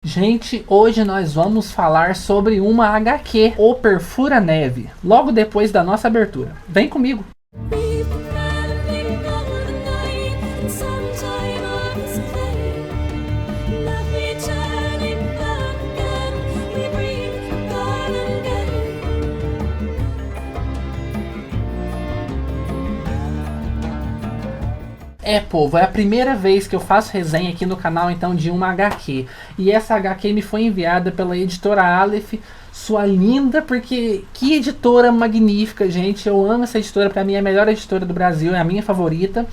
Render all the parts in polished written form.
Gente, hoje nós vamos falar sobre uma HQ, O Perfura-Neve, logo depois da nossa abertura. Vem comigo! Povo, é a primeira vez que eu faço resenha aqui no canal então de uma HQ. E essa HQ me foi enviada pela editora Aleph, sua linda, porque que editora magnífica, gente. Eu amo essa editora, pra mim é a melhor editora do Brasil, é a minha favorita.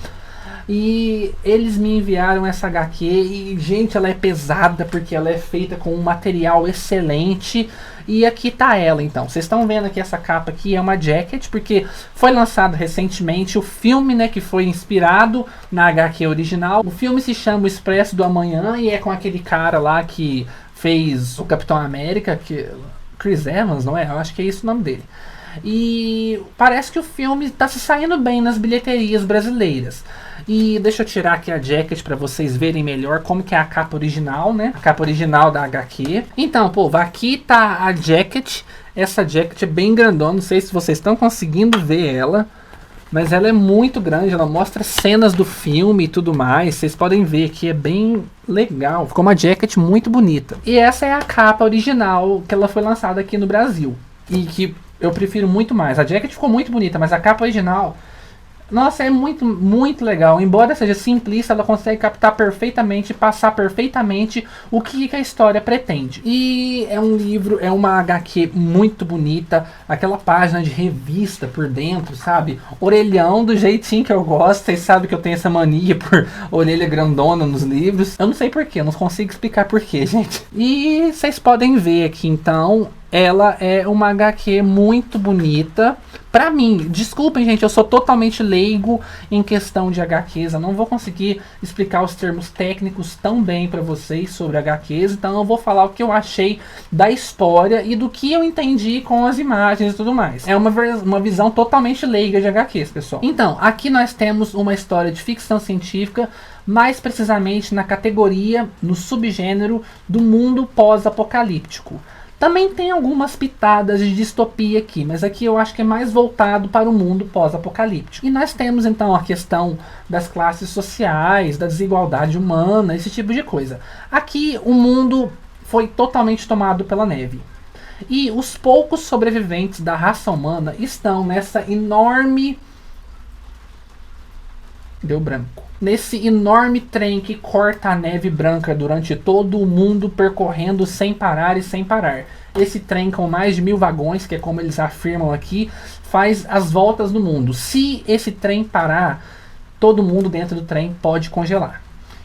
E eles me enviaram essa HQ e, gente, ela é pesada porque ela é feita com um material excelente. E aqui tá ela, então. Vocês estão vendo aqui essa capa aqui, é uma jacket, porque foi lançado recentemente o filme, né, que foi inspirado na HQ original. O filme se chama O Expresso do Amanhã e é com aquele cara lá que fez o Capitão América, Chris Evans, não é? Eu acho que é esse o nome dele. E parece que o filme está se saindo bem nas bilheterias brasileiras. E deixa eu tirar aqui a jacket para vocês verem melhor como que é a capa original, né? A capa original da HQ. Então, povo, aqui tá a jacket. Essa jacket é bem grandona, não sei se vocês estão conseguindo ver ela, mas ela é muito grande, ela mostra cenas do filme e tudo mais. Vocês podem ver que é bem legal, ficou uma jacket muito bonita. E essa é a capa original que ela foi lançada aqui no Brasil. E que eu prefiro muito mais. A jacket ficou muito bonita, mas a capa original, nossa, é muito, muito legal. Embora seja simplista, ela consegue captar perfeitamente, passar perfeitamente o que a história pretende. E é um livro, é uma HQ muito bonita. Aquela página de revista por dentro, sabe? Orelhão do jeitinho que eu gosto. Vocês sabem que eu tenho essa mania por orelha grandona nos livros. Eu não sei porquê, eu não consigo explicar porquê, gente. E vocês podem ver aqui, então, ela é uma HQ muito bonita. Pra mim, desculpem, gente, eu sou totalmente leigo em questão de HQs. Eu não vou conseguir explicar os termos técnicos tão bem pra vocês sobre HQs. Então eu vou falar o que eu achei da história e do que eu entendi com as imagens e tudo mais. É uma visão totalmente leiga de HQs, pessoal. Então, aqui nós temos uma história de ficção científica, mais precisamente na categoria, no subgênero do mundo pós-apocalíptico. Também tem algumas pitadas de distopia aqui, mas aqui eu acho que é mais voltado para o mundo pós-apocalíptico. E nós temos então a questão das classes sociais, da desigualdade humana, esse tipo de coisa. Aqui o mundo foi totalmente tomado pela neve. E os poucos sobreviventes da raça humana estão nessa enorme... Deu branco. Nesse enorme trem que corta a neve branca durante todo o mundo, percorrendo sem parar e sem parar. Esse trem com mais de 1000 vagões, que é como eles afirmam aqui, faz as voltas no mundo. Se esse trem parar, todo mundo dentro do trem pode congelar.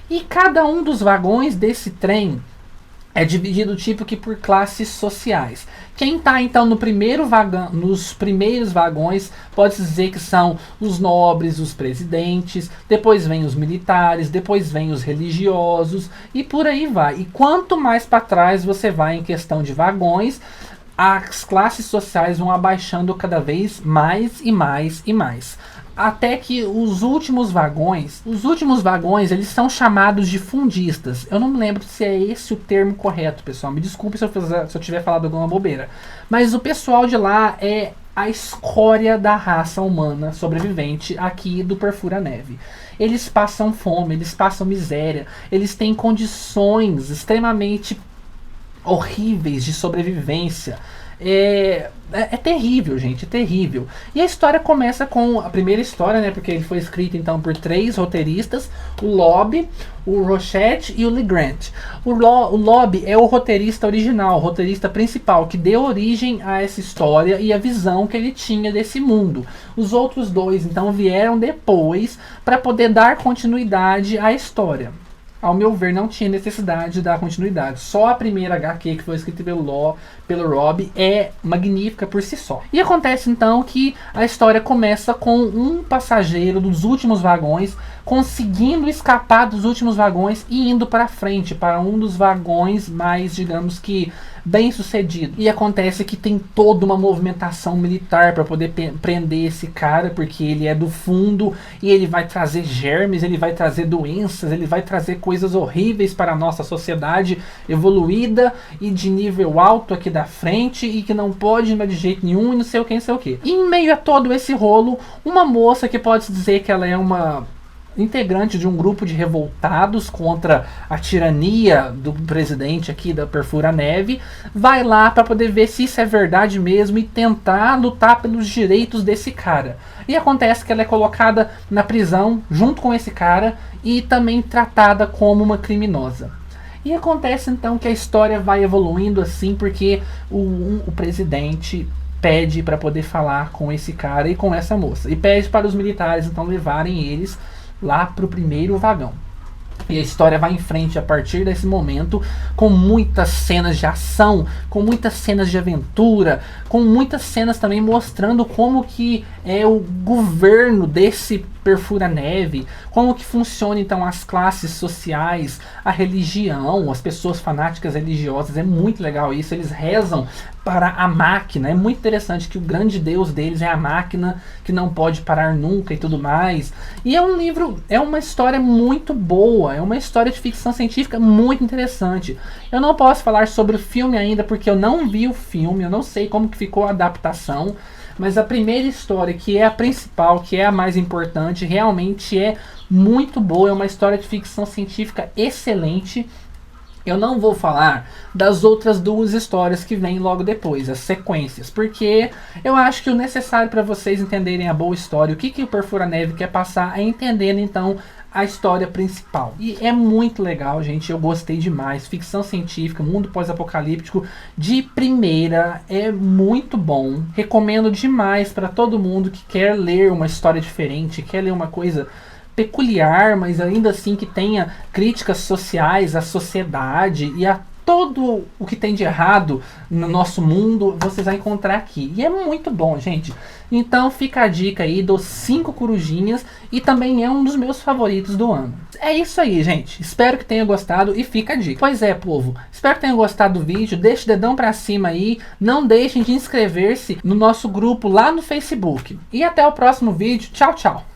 E cada um dos vagões desse trem é dividido tipo que por classes sociais. Quem está então no primeiro vagão, nos primeiros vagões, pode-se dizer que são os nobres, os presidentes, depois vem os militares, depois vem os religiosos e por aí vai. E quanto mais para trás você vai em questão de vagões, as classes sociais vão abaixando cada vez mais e mais e mais. Até que os últimos vagões, eles são chamados de fundistas. Eu não me lembro se é esse o termo correto, pessoal. Me desculpe se eu tiver falado alguma bobeira. Mas o pessoal de lá é a escória da raça humana sobrevivente aqui do Perfura-Neve. Eles passam fome, eles passam miséria, eles têm condições extremamente horríveis de sobrevivência. É terrível, gente, é terrível. E a história começa com a primeira história, né? Porque ele foi escrito então por 3 roteiristas: o Loeb, o Rochette e o Lee Grant. O Loeb é o roteirista original, o roteirista principal, que deu origem a essa história e a visão que ele tinha desse mundo. Os outros 2 então vieram depois para poder dar continuidade à história. Ao meu ver, não tinha necessidade de dar continuidade. Só a primeira HQ, que foi escrita pelo Rob, é magnífica por si só. E acontece então que a história começa com um passageiro dos últimos vagões conseguindo escapar dos últimos vagões e indo para frente, para um dos vagões mais, digamos que, bem sucedido. E acontece que tem toda uma movimentação militar para poder prender esse cara, porque ele é do fundo e ele vai trazer germes, ele vai trazer doenças, ele vai trazer coisas horríveis para a nossa sociedade evoluída e de nível alto aqui da frente e que não pode de jeito nenhum e não sei o que, não sei o que. E em meio a todo esse rolo, uma moça que pode-se dizer que ela é uma integrante de um grupo de revoltados contra a tirania do presidente aqui da Perfura Neve, vai lá para poder ver se isso é verdade mesmo e tentar lutar pelos direitos desse cara. E acontece que ela é colocada na prisão junto com esse cara e também tratada como uma criminosa. E acontece então que a história vai evoluindo assim, porque o presidente pede para poder falar com esse cara e com essa moça. E pede para os militares então levarem eles lá pro primeiro vagão. E a história vai em frente a partir desse momento, com muitas cenas de ação, com muitas cenas de aventura, com muitas cenas também mostrando como que é o governo desse Perfura Neve, como que funciona então as classes sociais, a religião, as pessoas fanáticas religiosas. É muito legal isso, eles rezam para a máquina. É muito interessante que o grande deus deles é a máquina, que não pode parar nunca e tudo mais. E é um livro, é uma história muito boa, é uma história de ficção científica muito interessante. Eu não posso falar sobre o filme ainda porque eu não vi o filme, eu não sei como que ficou a adaptação, mas a primeira história, que é a principal, que é a mais importante, realmente é muito boa, é uma história de ficção científica excelente. Eu não vou falar das outras duas histórias que vêm logo depois, as sequências, porque eu acho que o necessário para vocês entenderem a boa história, o que o Perfura Neve quer passar, é entendendo então a história principal. E é muito legal, gente, eu gostei demais. Ficção científica, mundo pós-apocalíptico de primeira, é muito bom. Recomendo demais para todo mundo que quer ler uma história diferente, quer ler uma coisa peculiar, mas ainda assim que tenha críticas sociais à sociedade e a todo o que tem de errado no nosso mundo, vocês vão encontrar aqui. E é muito bom, gente. Então fica a dica aí dos 5 corujinhas e também é um dos meus favoritos do ano. É isso aí, gente. Espero que tenha gostado e fica a dica. Pois é, povo. Espero que tenham gostado do vídeo. Deixe o dedão pra cima aí. Não deixem de inscrever-se no nosso grupo lá no Facebook. E até o próximo vídeo. Tchau, tchau.